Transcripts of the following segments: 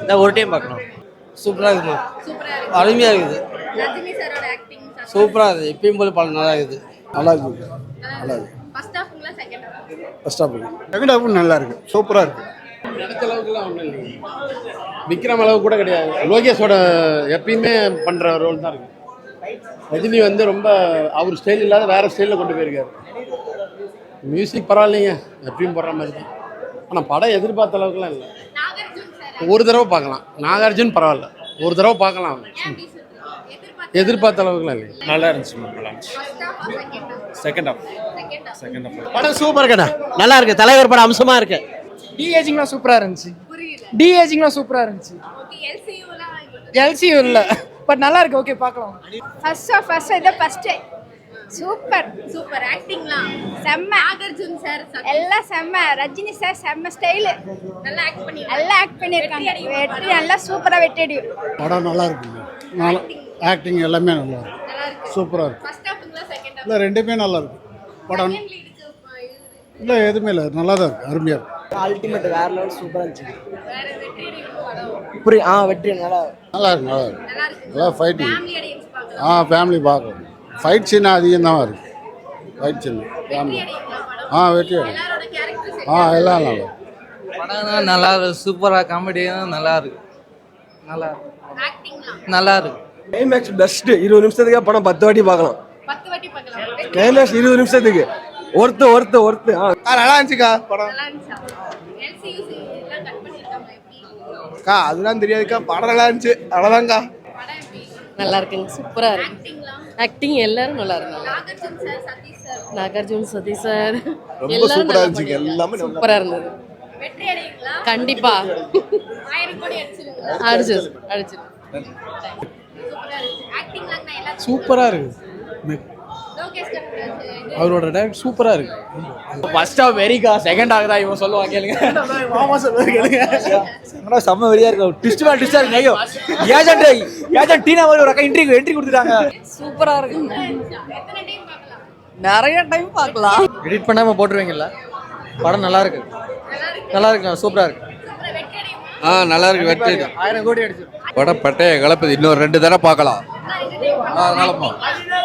நான் ஒரு டைம் பார்க்கணும். சூப்பராக இருக்குமா, அருமையாக இருக்குது, சூப்பராக இருக்குது. எப்பயும் போல படம் நல்லா இருக்குது. நல்லா இருக்குது, நல்லா இருக்குது. ஃபர்ஸ்ட் ஹாஃப் செகண்ட் ஹாஃப் நல்லா இருக்குது, சூப்பராக இருக்குது. நினைச்ச அளவுக்குலாம் ஒன்றும் இல்லை, விக்ரம் அளவு கூட கிடையாது. லோகேஷோட எப்பயுமே பண்ணுற ரோல் தான் இருக்குது. ரஜினி வந்து ரொம்ப அவர் ஸ்டைல் இல்லாத வேறு ஸ்டைலில் கொண்டு போயிருக்காரு. மியூசிக் பரவாயில்லைங்க, எப்பயும் போடுற மாதிரி தான். ஆனால் படம் எதிர்பார்த்த அளவுக்குலாம் இல்லை. ஒரு தடவை பார்க்கலாம். நாகார்ஜுன் பரவாயில்ல, ஒரு தடவை பார்க்கலாம். எதிர்பார்த்த அளவுக்குலாம் இல்லை. நல்லா இருந்துச்சு, நல்லா இருந்துச்சு. செகண்ட் ஹாஃப் படம் சூப்பர் கடை, நல்லா இருக்கு. தலைவர் படம் அம்சமா இருக்கு. டிஏஜிங்லாம் சூப்பரா இருந்துச்சு. டிஏஜிங்லாம் சூப்பரா இருந்துச்சு. எல்சியூ இல்ல, பட் நல்லா இருக்கு. ஓகே பார்க்கலாம். ஃபர்ஸ்ட் சூப்பர் ஆக்டிங்லாம் செம்ம. நாகார்ஜுன் சார் எல்லாம் செம்ம. ரஜினி சார் செம்ம ஸ்டைல், நல்லா ஆக்ட் பண்ணிருக்காங்க. வெற்றி நல்லா சூப்பரா வெட்டி. படம் நல்லா இருக்குங்க, நல்லா ஆக்டிங் எல்லாமே நல்லா இருக்கு, சூப்பராக இருக்கு. இல்லை ரெண்டுமே நல்லா இருக்கு. படம் இல்லை எதுவுமே இல்லை, நல்லா தான் இருக்கு, அருமையாக இருக்கு. அல்டிமேட் வேற லெவல், சூப்பரா இருந்துச்சு. வெற்றி நல்லா நல்லா இருக்கு, நல்லா இருக்கு. நல்லா ஃபைட்டிங், ஃபேமிலி பார்க்கலாம். ஃபைட் சீன் அதிகம் தான் இருக்குது. ஃபைட் சீன் ஃபேமிலி வெற்றி எல்லாம் நல்லா இருக்கு. படம் நல்லா இருக்கு, சூப்பரா காமெடியும் நல்லா இருக்கு, நல்லா இருக்கு. Climax best. 20 நிமிஷத்துக்கு படம் 10 வாட்டி பார்க்கலாம். கிளைமேக்ஸ் 20 நிமிஷத்துக்கு ஒர்த்து. நல்லா இருந்துச்சுக்கா படம். அதெல்லாம் தெரியாதுக்கா, படம் நல்லா இருந்துச்சு, அவ்வளோதான்க்கா. நல்லா இருக்குங்க, சூப்பரா இருக்கு. ஆக்டிங் எல்லாரும் நல்லா இருக்கு. நாகார்ஜுன் சதீஷ் சார் ரொம்ப சூப்பரா இருந்துச்சு, எல்லாமே சூப்பரா இருந்தது. கண்டிப்பா அடிச்சு சூப்பரா இருக்கு. அவரோட டைரக்ட் சூப்பரா இருக்கு. ஃபர்ஸ்ட் ஹாஃப் வெரிக்கா, செகண்ட் ஹாஃப் தான் இவன் சொல்லுவாங்க கேளுங்க. மாமா சொல்லுவாங்க கேளுங்க. செம்ம வெரியா இருக்கு. ட்விஸ்ட் மேல ட்விஸ்டா இருக்கு. ஐயோ ஏஜென்ட் டீனா மாதிரி ஒரு அக்கா என்ட்ரி கொடுத்துட்டாங்க. சூப்பரா இருக்கு. நிறைய டைம் பார்க்கலாம். எடிட் பண்ணாம போட்டுருவீங்கல்ல. படம் நல்லா இருக்கு, சூப்பரா இருக்கு. நல்லா இருக்கு. வெற்றி 1000 கோடி அடிச்சு படம் பட்டைய கலப்புது. இன்னொரு 2 தடவை பார்க்கலாம்,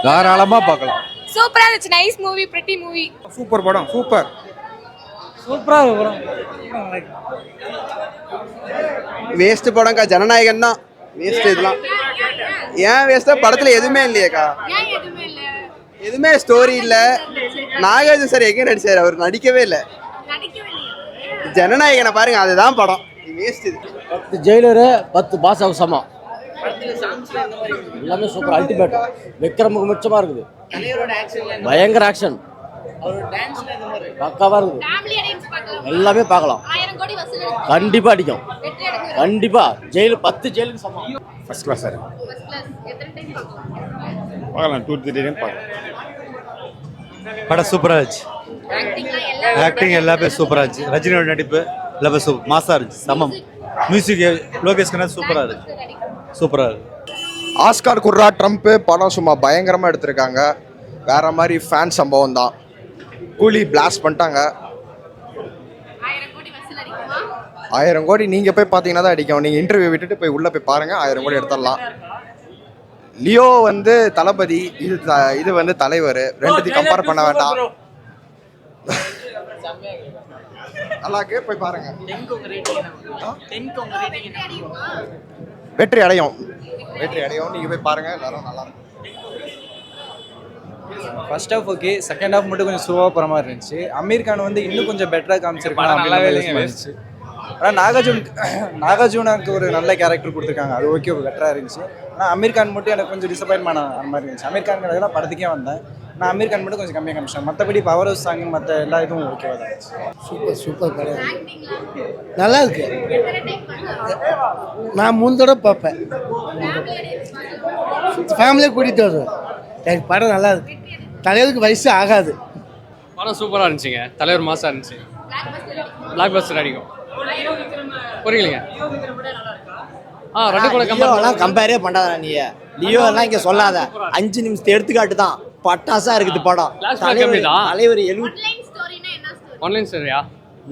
தாராளமா பார்க்கலாம். சூப்பரா இருந்துச்சு. Nice movie, pretty movie. Super படம், சூப்பரா இருக்கு படம். வேஸ்ட் படம்க்கா. ஜனநாயகன் தான் வேஸ்ட். இதெல்லாம் ஏன் வேஸ்டா? படத்துல எதுவுமே இல்லையேக்கா, எதுவுமே ஸ்டோரி இல்ல. நாகார்ஜுன் சார் எங்க நடிச்சாரு? அவர் நடிக்கவே இல்லை. ஜனநாயகனை பாருங்க, அதுதான் படம். வேஸ்ட். இது 10 ஜெயிலரு 10 பாஸ் ஹவுஸ் சமா எல்லாமே சூப்பர் அல்டிமேட். விக்ரமுக்கு மிச்சமா இருக்குது. பயங்கர ஆக்ஷன், பக்காவா இருக்குது. எல்லாமே பார்க்கலாம். கண்டிப்பா அடிக்கும், கண்டிப்பா. ஜெயிலு 10 ஜெயிலுக்கு சமம். ஃபர்ஸ்ட் கிளாஸ் சார் பார்க்கலாம். 2-3 டைம் பார்க்கலாம். படம் சூப்பராக இருந்துச்சு. ஆக்டிங் எல்லாமே சூப்பராக இருந்துச்சு. ரஜினியோட நடிப்பு எல்லாமே மாசாக இருந்துச்சு. சமம். மியூசிக் லோகேஷ் கண்ணா சூப்பராக இருக்கு. ஆஸ்கார் குர்ரா ட்ரம்ப் படம் சும்மா பயங்கரமா எடுத்திருக்காங்க. வேற மாதிரி ஃபேன் சம்பவம் தான். கூலி பிளாஸ்ட் பண்ணிட்டாங்க. 1000 கோடி நீங்க போய் பாத்தீங்கன்னா தான் அடிக்கும். நீங்க இன்டர்வியூ விட்டுட்டு போய் உள்ள போய் பாருங்க, 1000 கோடி எடுத்துடலாம். லியோ வந்து தளபதி, இது வந்து தலைவர். ரெண்டுத்தையும் கம்பேர் பண்ண வேண்டாம். நல்லாக்கு போய் பாருங்க. வெற்றி அடையும். நீங்க போய் பாருங்க, எல்லாரும் நல்லா இருக்கும். First half okay, second half மட்டும் கொஞ்சம் ஸ்லோவாக போகிற மாதிரி இருந்துச்சு. அமீர் கான் வந்து இன்னும் கொஞ்சம் பெட்டராக காமிச்சிருக்காங்க. ஆனால் நாகார்ஜுனாக்கு ஒரு நல்ல கேரக்டர் கொடுத்துருக்காங்க, அது ஓகே, பெட்டராக இருந்துச்சு. ஆனால் அமீர் கான் மட்டும் எனக்கு கொஞ்சம் டிசப்பாயின்மெண்ட் அந்த மாதிரி இருந்துச்சு. அமீர் கான் தான் படத்துக்கே வந்தேன். நான் அமீர் கான் மட்டும் கொஞ்சம் கம்மியாக காமிச்சேன். மற்றபடி பவர் ஹவுஸ் சாங் மற்ற எல்லா இதுவும் ஓகேவா தான் இருந்துச்சு. சூப்பர் படம், நல்லா இருக்கு. நான் 3 தடவை பார்ப்பேன். ஃபேமிலியை கூட்டிகிட்டு வருவேன். எனக்கு படம் நல்லா இருக்கு. தலைவருக்கு வயசு ஆகாது. படம் சூப்பராக இருந்துச்சுங்க. தலைவர் மாசா இருந்துச்சு. பிளாக் பஸ்டர் அடிக்கும். புரியலைங்க. கம்பேரே பண்ணாத நீ. லியோ எல்லாம் இங்க சொல்லாத. 5 நிமிஷத்தை எடுத்துக்காட்டு தான். பட்டாசா இருக்குது படம். தலைவர் 70 ஆன்லைன் ஸ்டோரியா?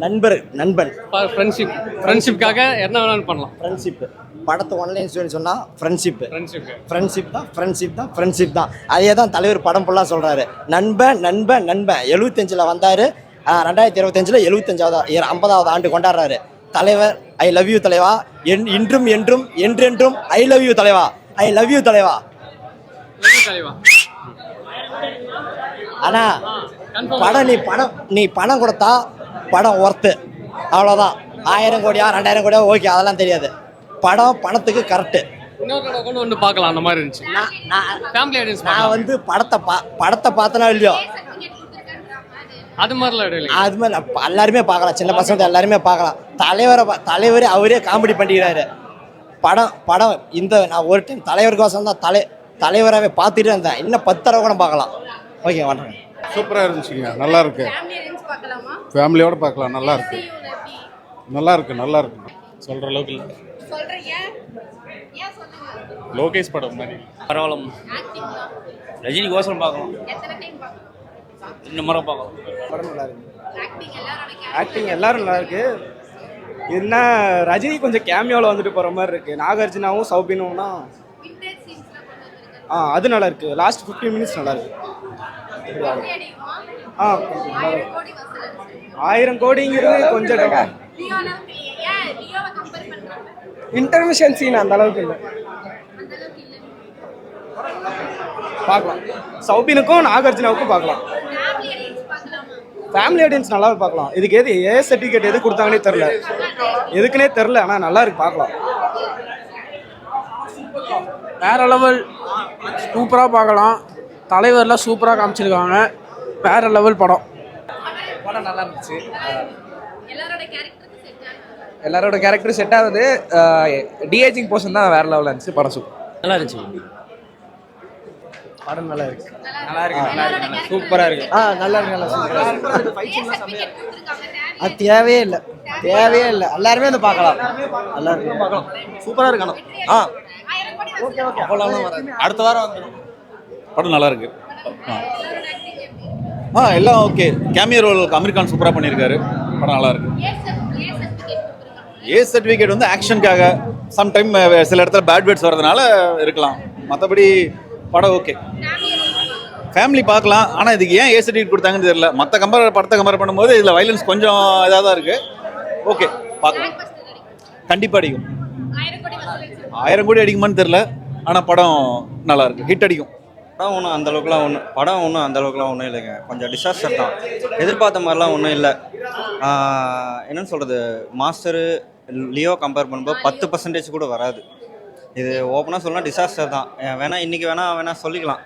நண்பன் ஃப்ரெண்ட்ஷிப்காக என்ன வேணாலும் பண்ணலாம். ஃப்ரெண்ட்ஷிப் படத்தை ஒன்லைன் சொல்லி சொன்னால் ஃப்ரெண்ட்ஷிப் தான். அதே தான் தலைவர் படம் ஃபுல்லாக சொல்கிறாரு. நண்பன் 75ல் வந்தார். 2025 75வது 50வது ஆண்டு கொண்டாடுறாரு. தலைவர் ஐ லவ் யூ தலைவா, இன்றும் என்றும் என்றென்றும் ஐ லவ் யூ தலைவா, ஐ லவ் யூ தலைவா. ஆனால் நீ பணம் கொடுத்தா படம் ஒர்த்து, அவ்வளோதான். 1000 கோடியா 2000 கோடியா ஓகே, அதெல்லாம் தெரியாது. பணத்துக்கு கரெக்டு. ஒன்று பார்க்கலாம், அந்த மாதிரி இருந்துச்சு. நான் வந்து படத்தை பார்த்தனா இல்லையோ, அது மாதிரிலாம் அது மாதிரி எல்லாருமே பார்க்கலாம், சின்ன பசங்க எல்லாருமே பார்க்கலாம். தலைவர் அவரே காமெடி பண்ணிக்கிறாரு. படம் இந்த நான் ஒரு டைம் தலைவருக்கோசம் தான் தலைவராகவே பார்த்துட்டே இருந்தேன். இன்னும் 10 தடவை கூட பார்க்கலாம். ஓகே, வாங்க. சூப்பராக இருந்துச்சுங்க, நல்லா இருக்கு. ஃபேமிலியோட பார்க்கலாம், நல்லா இருக்கு. சொல்கிற அளவுக்கு இல்லை. லோகேஷ் படம் மாதிரி பரவாயில்ல. ரஜினி கோசம் பார்க்கலாம், இந்த முறை பார்க்கலாம். படம் நல்லா இருக்கு. ஆக்டிங் எல்லாரும் நல்லா இருக்கு. என்ன ரஜினி கொஞ்சம் கேமியோவில் வந்துட்டு போகிற மாதிரி இருக்கு. நாகார்ஜுனாவும் சௌபினும்னா அது நல்லா இருக்கு. லாஸ்ட் 15 மினிட்ஸ் நல்லா இருக்கு. 1000 கோடிங்கிறது கொஞ்சம் இன்டர்மிஷன் சீன் அந்த அளவுக்கு இல்லை. பார்க்கலாம், சௌபினுக்கும் நாகார்ஜுனாவுக்கும் பார்க்கலாம். ஃபேமிலி ஆடியன்ஸ் நல்லாவே பார்க்கலாம். இதுக்கு ஏ சர்டிஃபிகேட் எது கொடுத்தாங்கன்னே எதுக்குன்னே தெரில, ஆனால் நல்லா இருக்கு, பார்க்கலாம். வேற லெவல், சூப்பராக பார்க்கலாம். தலைவர்லாம் சூப்பராக காமிச்சிருக்காங்க. வேற லெவல் படம் நல்லா இருந்துச்சு. எல்லாரோட கேரக்டரும் செட் ஆகுது. டிஏஜிங் போர்ஷன் தான் வேற லெவலில் இருந்துச்சு. படம் நல்லா இருந்துச்சு. படம் நல்லா இருக்கு. சூப்பராக இருக்கு. நல்லா இருக்கு. அது தேவையே இல்லை. எல்லாருமே வந்து பார்க்கலாம். நல்லா இருக்கு, பார்க்கலாம். சூப்பராக இருக்கு. அடுத்த வாரம் வந்துடும். படம் நல்லா இருக்கு. எல்லாம் okay. Cameo role Aamir Khan சூப்பராக பண்ணியிருக்காரு. படம் நல்லா இருக்கு. ஏ சர்டிஃபிகேட் வந்து ஆக்ஷனுக்காக, சம்டைம் சில இடத்துல பேட் வேர்ட்ஸ் வர்றதுனால இருக்கலாம். மற்றபடி படம் ஓகே, ஃபேமிலி பார்க்கலாம். ஆனால் இதுக்கு ஏன் ஏ சர்டிஃபிகேட் கொடுத்தாங்கன்னு தெரியல. மற்ற படத்தை கம்பேர் பண்ணும்போது இதில் வைலன்ஸ் கொஞ்சம் இதாக தான் இருக்குது. ஓகே, பார்க்கலாம். கண்டிப்பாக அடிக்கும். 1000 கோடி அடிக்குமான்னு தெரில, ஆனால் படம் நல்லா இருக்கு, ஹிட் அடிக்கும். படம் ஒன்றும் அந்தளவுக்குலாம் ஒன்றும் இல்லைங்க. கொஞ்சம் டிசாஸ்டர் தான். எதிர்பார்த்த மாதிரிலாம் ஒன்றும் இல்லை. என்னென்னு சொல்கிறது, மாஸ்டரு லியோ கம்பேர் பண்ணும்போது 10% கூட வராது. இது ஓப்பனாக சொல்லலாம் டிசாஸ்டர் தான். இன்றைக்கி வேணா சொல்லிக்கலாம்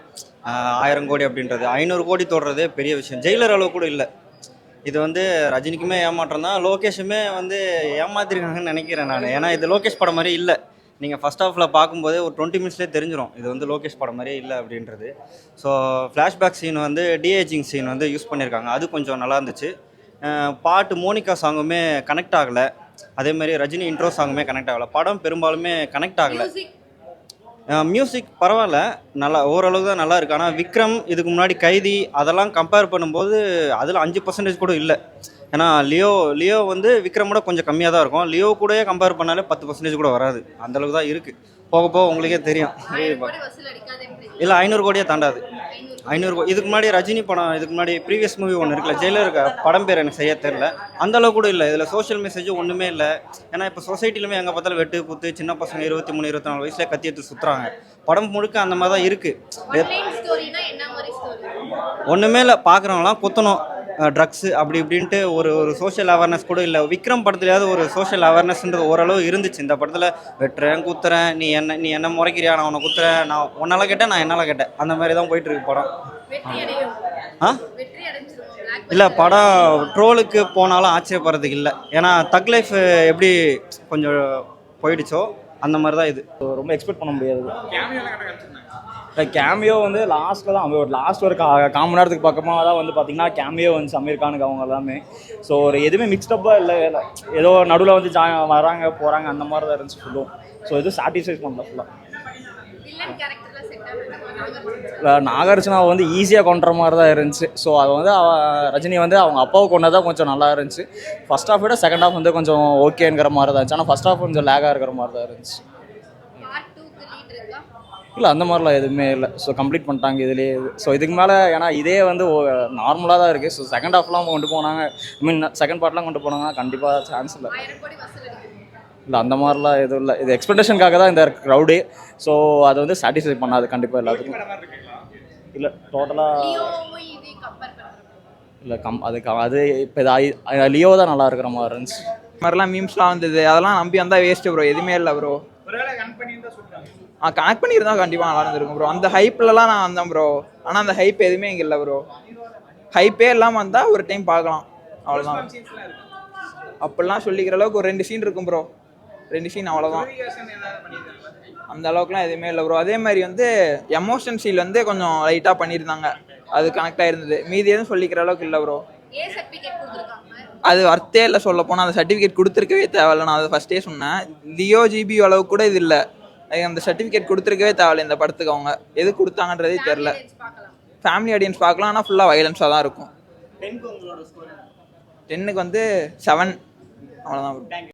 1000 கோடி அப்படின்றது. 500 கோடி தொடுறதே பெரிய விஷயம். ஜெயிலர் அளவு கூட இல்லை. இது வந்து ரஜினிக்குமே ஏமாற்றம் தான், லோகேஷுமே வந்து ஏமாத்திருக்காங்கன்னு நினைக்கிறேன் நான். ஏன்னா இது லோகேஷ் படம் மாதிரி இல்லை. நீங்கள் ஃபஸ்ட் ஹாஃபில் பார்க்கும்போதே ஒரு 20 மினிட்ஸ்லேயே தெரிஞ்சிடும் இது வந்து லோகேஷ் படம் மாதிரியே இல்லை அப்படின்றது. ஸோ ஃப்ளாஷ்பேக் சீன் வந்து டிஏஜிங் சீன் வந்து யூஸ் பண்ணியிருக்காங்க. அது கொஞ்சம் நல்லா இருந்துச்சு. பாட்டு மோனிகா சாங்குமே கனெக்ட் ஆகலை. அதேமாதிரி ரஜினி இன்ட்ரோ சாங்குமே கனெக்ட் ஆகலை. படம் பெரும்பாலுமே கனெக்ட் ஆகலை. மியூசிக் பரவாயில்ல, நல்லா ஓரளவுக்கு தான் நல்லா இருக்குது. ஆனால் விக்ரம், இதுக்கு முன்னாடி கைதி, அதெல்லாம் கம்பேர் பண்ணும்போது அதில் 5% கூட இல்லை. ஏன்னா லியோ வந்து விக்ரமோட கொஞ்சம் கம்மியாக தான் இருக்கும். லியோ கூடயே கம்பேர் பண்ணாலே 10% கூட வராது. அந்தளவுக்கு தான் இருக்குது. போக உங்களுக்கே தெரியும். இல்லை 500 கோடியே தாண்டாது. 500 கோடி. இதுக்கு முன்னாடி ரஜினி படம், இதுக்கு முன்னாடி ப்ரீவியஸ் மூவி ஒன்று இருக்குல்ல, ஜெயிலர் படம் பேர் எனக்கு செய்ய தெரில. அந்தளவு கூட இல்லை. இதில் சோஷியல் மெசேஜும் ஒன்றுமே இல்லை. ஏன்னா இப்போ சொசைட்டிலுமே எங்கே பார்த்தாலும் வெட்டு குத்து, சின்ன பசங்க 23 24 வயசுல கத்தி எடுத்து சுற்றுறாங்க. படம் முழுக்க அந்த மாதிரி தான் இருக்குது. ஒன்றுமே இல்லை, பார்க்குறவங்களாம் குத்தணும், ட்ரக்ஸு அப்படி இப்படின்ட்டு ஒரு சோஷியல் அவேர்னஸ் கூட இல்லை. விக்ரம் படத்துலையாவது ஒரு சோஷியல் அவேர்னஸ்ன்றது ஓரளவு இருந்துச்சு. இந்த படத்தில் வெட்டுறேன், குத்துறேன், நீ என்ன முறைக்கிறியா, நான் உன்னை குத்துறேன், நான் உன்னால கேட்டேன், நான் என்னால் கேட்டேன், அந்த மாதிரி தான் போயிட்டுருக்கு படம். இல்லை, படம் ட்ரோலுக்கு போனாலும் ஆச்சரியப்படுறதுக்கு இல்லை. ஏன்னா தக் லைஃப் எப்படி கொஞ்சம் போயிடுச்சோ அந்த மாதிரி தான் இது. ரொம்ப எக்ஸ்பெக்ட் பண்ண முடியாது. கேமியோ வந்து லாஸ்ட்டில் தான், லாஸ்ட் ஒரு 1/4 மணி நேரத்துக்கு பக்கமாக தான் வந்து பார்த்திங்கன்னா கேமியோ வந்து அமீர் கானுக்கு அவங்க எல்லாமே. ஸோ ஒரு எதுவுமே மிக்ஸ்டப்பாக இல்லை. ஏதோ நடுவில் வந்து வராங்க போகிறாங்க அந்த மாதிரி தான் இருந்துச்சு ஃபுல்லும். ஸோ எதுவும் சாட்டிஸ்ஃபை பண்ணல ஃபுல்லாக. வில்லன் கேரக்டர்லாம் செட் ஆகுது. நாகார்ஜுனா வந்து ஈஸியாக கொண்டுற மாதிரி தான் இருந்துச்சு. ஸோ அது வந்து ரஜினி வந்து அவங்க அப்பாவை கொண்டதான் கொஞ்சம் நல்லா இருந்துச்சு. ஃபர்ஸ்ட் ஹாஃப் விட செகண்ட் ஹாஃப் வந்து கொஞ்சம் ஓகேங்கிற மாதிரி தான் இருந்துச்சு. ஆனால் ஃபர்ஸ்ட் ஹாஃப் கொஞ்சம் லேகாக இருக்கிற மாதிரி தான் இருந்துச்சு. பார்ட் 2க்கு லீட் இருக்கா? இல்லை அந்த மாதிரிலாம் எதுவுமே இல்லை. ஸோ கம்ப்ளீட் பண்ணிட்டாங்க இதுலேயே. ஸோ இதுக்கு மேலே ஏன்னா இதே வந்து நார்மலாக தான் இருக்குது. ஸோ செகண்ட் ஹாஃப்லாம் கொண்டு போனாங்க, ஐ மீன் செகண்ட் பார்ட்லாம் கொண்டு போனாங்கன்னா கண்டிப்பாக சான்ஸ் இல்லை. 1000 கோடி வசூல் அடிக்கும். இல்லை அந்த மாதிரிலாம் எதுவும் இல்லை. இது எக்ஸ்பெக்டேஷனுக்காக தான் இந்த க்ரௌடே. ஸோ அதை வந்து சாட்டிஸ்ஃபை பண்ணாது கண்டிப்பாக எல்லாத்துக்கும். இல்லை டோட்டலாக லியோவும் இது கம்பேர் பண்றப்போ இல்லை அது இப்போ இது லியோ தான் நல்லா இருக்கிற மாதிரி இருந்துச்சு. இந்த மாதிரிலாம் மீம்ஸ்லாம் வந்தது, அதெல்லாம் நம்பி வந்தால் வேஸ்ட்டு ப்ரோ. எதுவுமே இல்லை ப்ரோ. கனெக்ட் பண்ணியிருந்தா கண்டிப்பாக நல்லா இருந்திருக்கும் ப்ரோ. அந்த ஹைப்லலாம் நான் வந்தேன் ப்ரோ. ஆனால் அந்த ஹைப் எதுவுமே இங்கே இல்லை ப்ரோ. ஹைப்பே இல்லாமல் வந்தால் ஒரு டைம் பார்க்கலாம், அவ்வளோதான். அப்படிலாம் சொல்லிக்கிற அளவுக்கு ஒரு 2 சீன் இருக்கும் ப்ரோ. 2 சீன் அவ்வளோதான். அந்த அளவுக்குலாம் எதுவுமே இல்லை ப்ரோ. அதே மாதிரி வந்து எமோஷன் சீல் வந்து கொஞ்சம் லைட்டாக பண்ணியிருந்தாங்க, அது கனெக்ட் ஆகிருந்தது. மீதி எதுவும் சொல்லிக்கிற அளவுக்கு இல்லை ப்ரோ. ஏ சர்டிஃபிகேட் கொடுத்துருக்காங்க. அது வர்த்தே இல்லை சொல்ல போனால். அந்த சர்டிஃபிகேட் கொடுத்துருக்கவே தேவையில்ல. நான் அதை ஃபஸ்ட்டே சொன்னேன். லியோ ஜிபி அளவுக்கு கூட இது இல்லை. அந்த சர்டிஃபிகேட் கொடுத்துருக்கவே தேவையில்ல இந்த படத்துக்கு. அவங்க எது கொடுத்தாங்கன்றதே தெரில. ஃபேமிலி ஆடியன்ஸ் பார்க்கலாம், ஆனால் ஃபுல்லாக வைலன்ஸாக தான் இருக்கும். 10க்கு வந்து 7 அவ்வளோதான்.